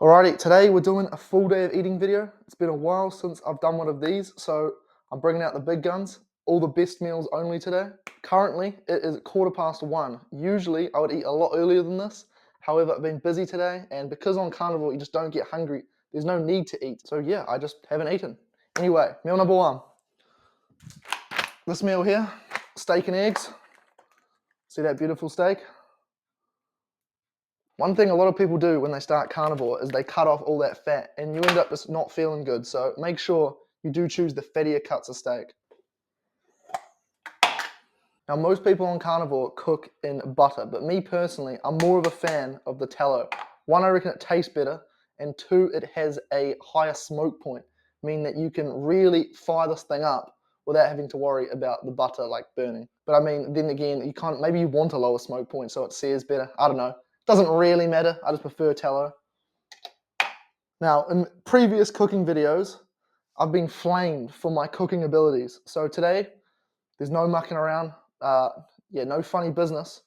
Alrighty, today we're doing a full day of eating video. It's been a while since I've done one of these, so I'm bringing out the big guns. All the best meals only today. Currently, it is 1:15. Usually, I would eat a lot earlier than this. However, I've been busy today, and because on carnivore, you just don't get hungry. There's no need to eat. So yeah, I just haven't eaten. Anyway, meal number one. This meal here, steak and eggs. See that beautiful steak? One thing a lot of people do when they start carnivore is they cut off all that fat and you end up just not feeling good. So make sure you do choose the fattier cuts of steak. Now most people on carnivore cook in butter, but me personally, I'm more of a fan of the tallow. One, I reckon it tastes better, and two, it has a higher smoke point, meaning that you can really fire this thing up without having to worry about the butter like burning. But I mean, then again, you can't, maybe you want a lower smoke point so it sears better. I don't know. Doesn't really matter. I just prefer tallow. Now, in previous cooking videos, I've been flamed for my cooking abilities. So today, there's no mucking around. No funny business.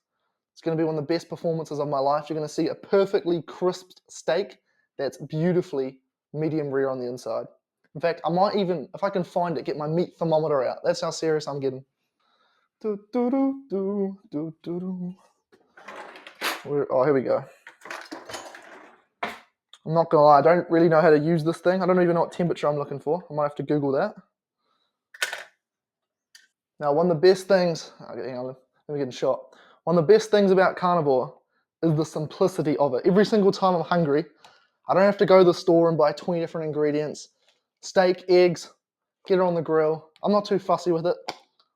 It's going to be one of the best performances of my life. You're going to see a perfectly crisped steak that's beautifully medium rare on the inside. In fact, I might even, if I can find it, get my meat thermometer out. That's how serious I'm getting. Oh, here we go. I'm not gonna lie, I don't really know how to use this thing. I don't even know what temperature I'm looking for. I might have to Google that. Now, one of the best things, hang on, let me get a shot. One of the best things about carnivore is the simplicity of it. Every single time I'm hungry, I don't have to go to the store and buy 20 different ingredients. Steak, eggs, get it on the grill. I'm not too fussy with it.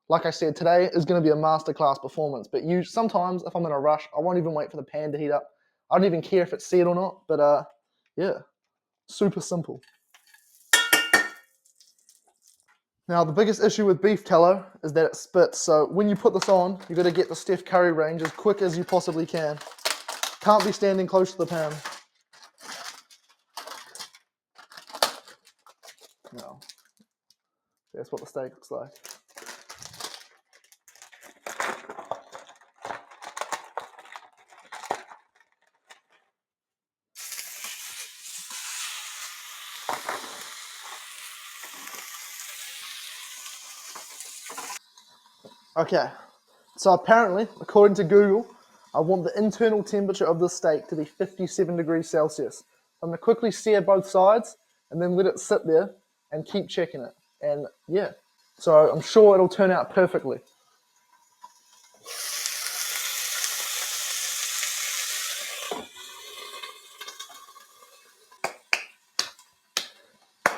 Like I said, today is going to be a masterclass performance, but sometimes if I'm in a rush, I won't even wait for the pan to heat up. I don't even care if it's seared or not, but yeah, super simple. Now, the biggest issue with beef tallow is that it spits, so when you put this on, you've got to get the Steph Curry range as quick as you possibly can. Can't be standing close to the pan. No. That's what the steak looks like. Okay, so apparently, according to Google, I want the internal temperature of this steak to be 57 degrees Celsius. I'm going to quickly sear both sides and then let it sit there and keep checking it. And yeah, so I'm sure it'll turn out perfectly.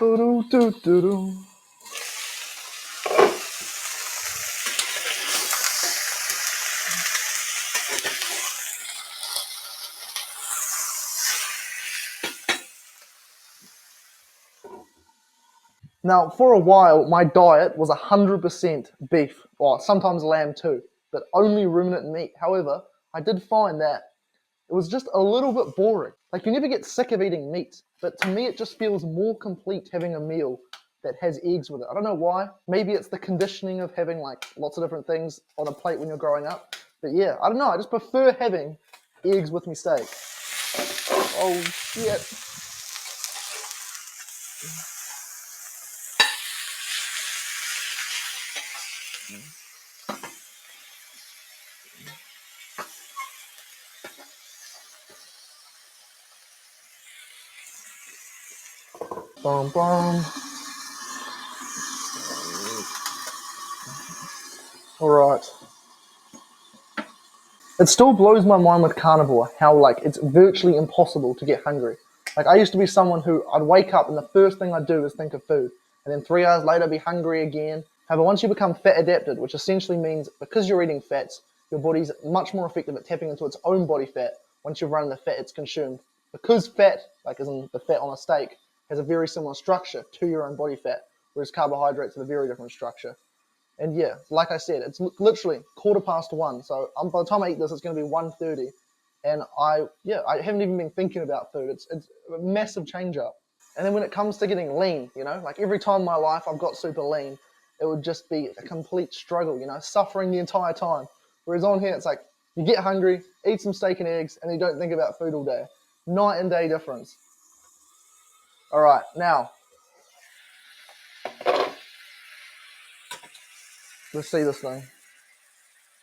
Doo-doo-doo-doo-doo. Now, for a while, my diet was 100% beef, or sometimes lamb too, but only ruminant meat. However, I did find that it was just a little bit boring. Like, you never get sick of eating meat, but to me, it just feels more complete having a meal that has eggs with it. I don't know why. Maybe it's the conditioning of having like lots of different things on a plate when you're growing up. But yeah, I don't know. I just prefer having eggs with me steak. Oh, shit. Bum, bum. All right. It still blows my mind with carnivore how like it's virtually impossible to get hungry. Like I used to be someone who I'd wake up and the first thing I'd do is think of food, and then 3 hours later I'd be hungry again. However, once you become fat adapted, which essentially means because you're eating fats, your body's much more effective at tapping into its own body fat once you've run the fat it's consumed. Because fat, like as in the fat on a steak, has a very similar structure to your own body fat, whereas carbohydrates have a very different structure. And yeah, like I said, it's literally 1:15. So by the time I eat this, it's going to be 1:30. And I haven't even been thinking about food. It's a massive change up. And then when it comes to getting lean, like every time in my life I've got super lean, it would just be a complete struggle, suffering the entire time. Whereas on here, it's like you get hungry, eat some steak and eggs, and you don't think about food all day. Night and day difference. All right, now let's see this thing.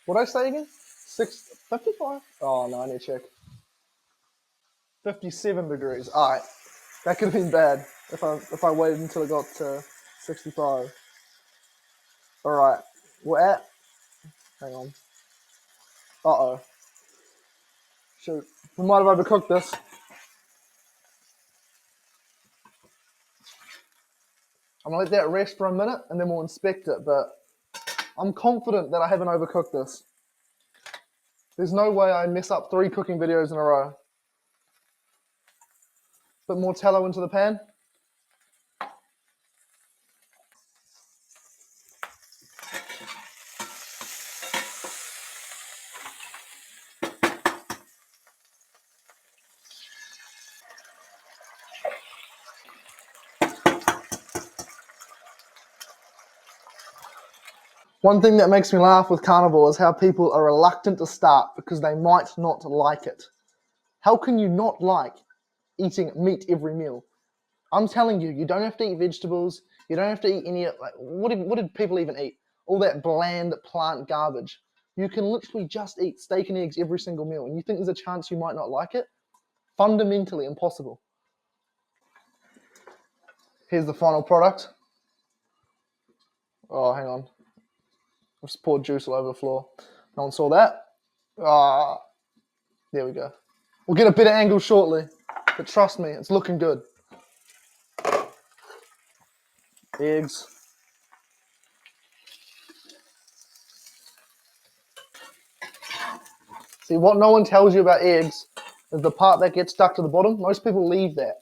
What did I say again? 55? Oh no, I need to check. 57 degrees. All right, that could have been bad if I waited until it got to 65. All right, we're at. Hang on. Uh oh. Shoot, we might have overcooked this. I'm gonna let that rest for a minute and then we'll inspect it, but I'm confident that I haven't overcooked this. There's no way I mess up 3 cooking videos in a row. Bit more tallow into the pan. One thing that makes me laugh with carnivore is how people are reluctant to start because they might not like it. How can you not like eating meat every meal? I'm telling you, you don't have to eat vegetables. You don't have to eat any, like, what did people even eat? All that bland plant garbage. You can literally just eat steak and eggs every single meal, and you think there's a chance you might not like it? Fundamentally impossible. Here's the final product. Oh, hang on. I've just poured juice all over the floor. No one saw that. Ah, there we go. We'll get a better angle shortly, but trust me, it's looking good. Eggs. See, what no one tells you about eggs is the part that gets stuck to the bottom. Most people leave that.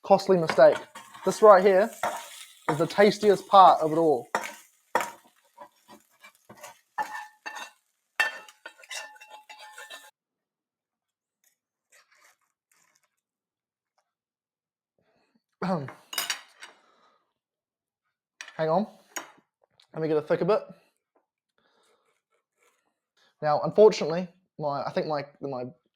Costly mistake. This right here is the tastiest part of it all. Hang on. Let me get a thicker bit. Now, unfortunately, I think my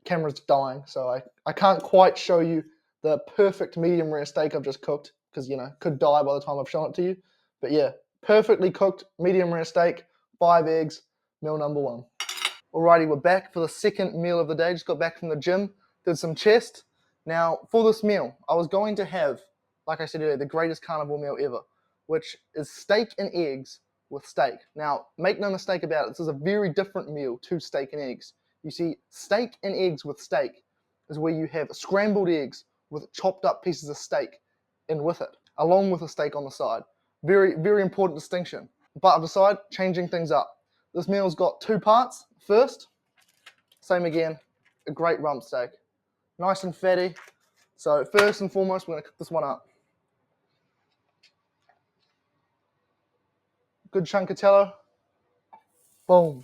camera's dying, so I can't quite show you the perfect medium rare steak I've just cooked, because, you know, could die by the time I've shown it to you. But yeah, perfectly cooked medium rare steak, 5 eggs, meal number 1. Alrighty, we're back for the second meal of the day. Just got back from the gym, did some chest. Now, for this meal, I was going to have, like I said earlier, the greatest carnivore meal ever, which is steak and eggs with steak. Now, make no mistake about it, this is a very different meal to steak and eggs. You see, steak and eggs with steak is where you have scrambled eggs with chopped up pieces of steak in with it, along with a steak on the side. Very, very important distinction. But I've decided changing things up. This meal's got 2 parts. First, same again, a great rump steak. Nice and fatty. So first and foremost, we're gonna cook this one up. Good chunk of tallow. Boom.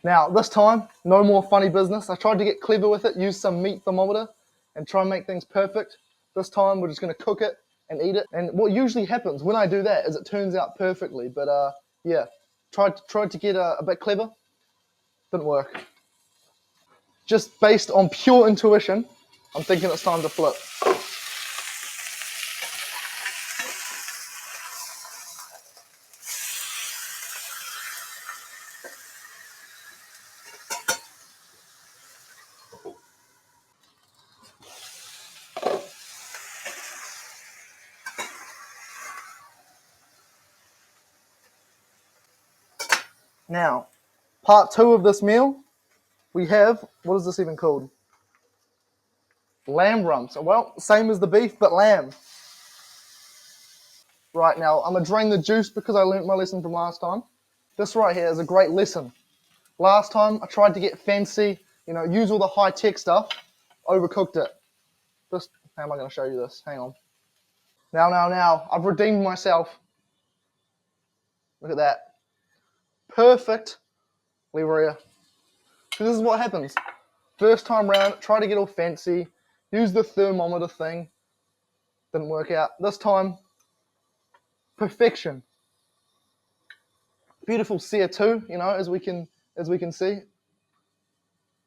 Now, this time, no more funny business. I tried to get clever with it, use some meat thermometer, and try and make things perfect. This time, we're just gonna cook it and eat it. And what usually happens when I do that is it turns out perfectly. But yeah, tried to get a bit clever, didn't work. Just based on pure intuition, I'm thinking it's time to flip. Now, part 2 of this meal, we have, what is this even called? Lamb rumps. Well, same as the beef, but lamb. Right, now, I'm going to drain the juice because I learnt my lesson from last time. This right here is a great lesson. Last time, I tried to get fancy, you know, use all the high-tech stuff, overcooked it. This, how am I going to show you this? Hang on. Now, I've redeemed myself. Look at that. Perfect rare. So this is what happens. First time round, try to get all fancy, use the thermometer thing, didn't work out. This time, perfection. Beautiful CO2, you know, as we can see.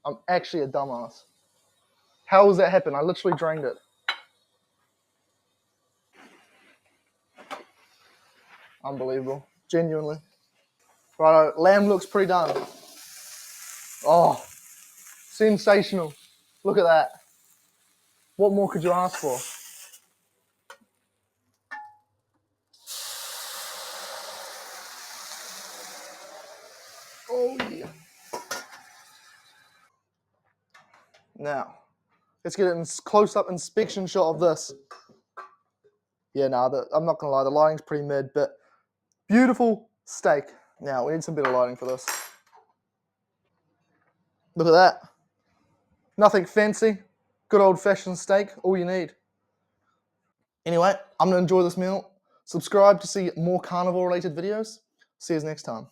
I'm actually a dumbass. How does that happen? I literally drained it. Unbelievable. Genuinely. Right, lamb looks pretty done. Oh, sensational. Look at that. What more could you ask for? Oh, yeah. Now, let's get a close-up inspection shot of this. Yeah, nah, I'm not going to lie, the lighting's pretty mid, but beautiful steak. Now, we need some better lighting for this. Look at that. Nothing fancy. Good old-fashioned steak, all you need. Anyway, I'm going to enjoy this meal. Subscribe to see more carnivore-related videos. See you next time.